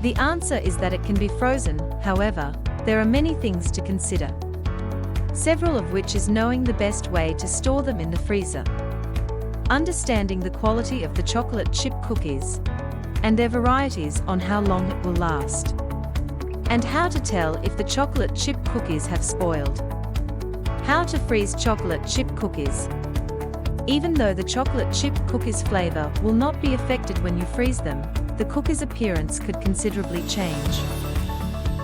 The answer is that it can be frozen. However, there are many things to consider, several of which is knowing the best way to store them in the freezer, understanding the quality of the chocolate chip cookies and their varieties on how long it will last, and how to tell if the chocolate chip cookies have spoiled. How to freeze chocolate chip cookies. Even though the chocolate chip cookies flavor will not be affected when you freeze them, the cookies' appearance could considerably change.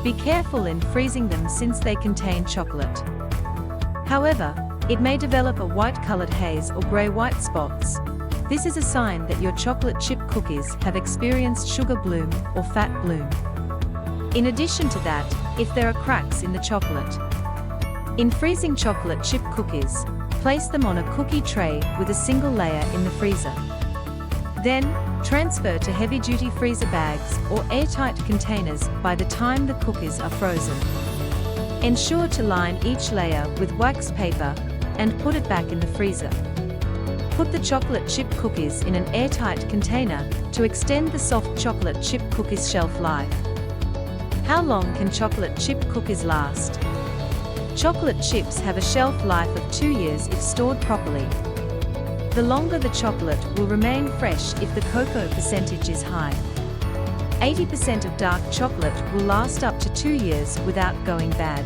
Be careful in freezing them since they contain chocolate. However, it may develop a white-colored haze or gray-white spots. This is a sign that your chocolate chip cookies have experienced sugar bloom or fat bloom. In addition to that, if there are cracks in the chocolate. In freezing chocolate chip cookies, place them on a cookie tray with a single layer in the freezer. Then, transfer to heavy-duty freezer bags or airtight containers by the time the cookies are frozen. Ensure to line each layer with wax paper and put it back in the freezer. Put the chocolate chip cookies in an airtight container to extend the soft chocolate chip cookies shelf life. How long can chocolate chip cookies last? Chocolate chips have a shelf life of 2 years if stored properly. The longer the chocolate will remain fresh if the cocoa percentage is high. 80% of dark chocolate will last up to 2 years without going bad.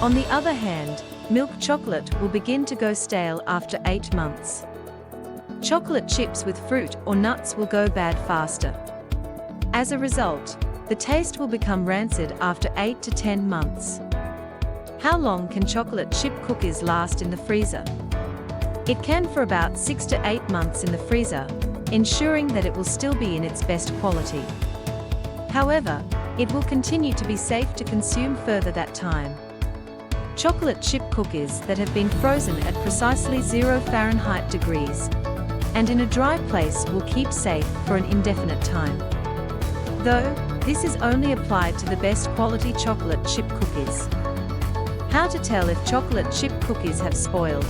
On the other hand, milk chocolate will begin to go stale after 8 months. Chocolate chips with fruit or nuts will go bad faster. As a result, the taste will become rancid after 8 to 10 months. How long can chocolate chip cookies last in the freezer? It can for about 6 to 8 months in the freezer, ensuring that it will still be in its best quality. However, it will continue to be safe to consume further that time. Chocolate chip cookies that have been frozen at precisely 0 Fahrenheit degrees and in a dry place will keep safe for an indefinite time. Though, this is only applied to the best quality chocolate chip cookies. How to tell if chocolate chip cookies have spoiled.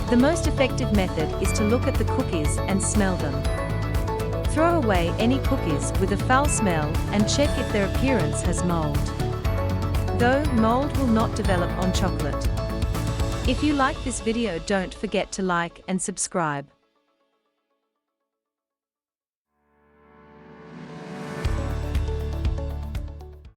The most effective method is to look at the cookies and smell them. Throw away any cookies with a foul smell and check if their appearance has mold. Though, mold will not develop on chocolate. If you like this video, don't forget to like and subscribe.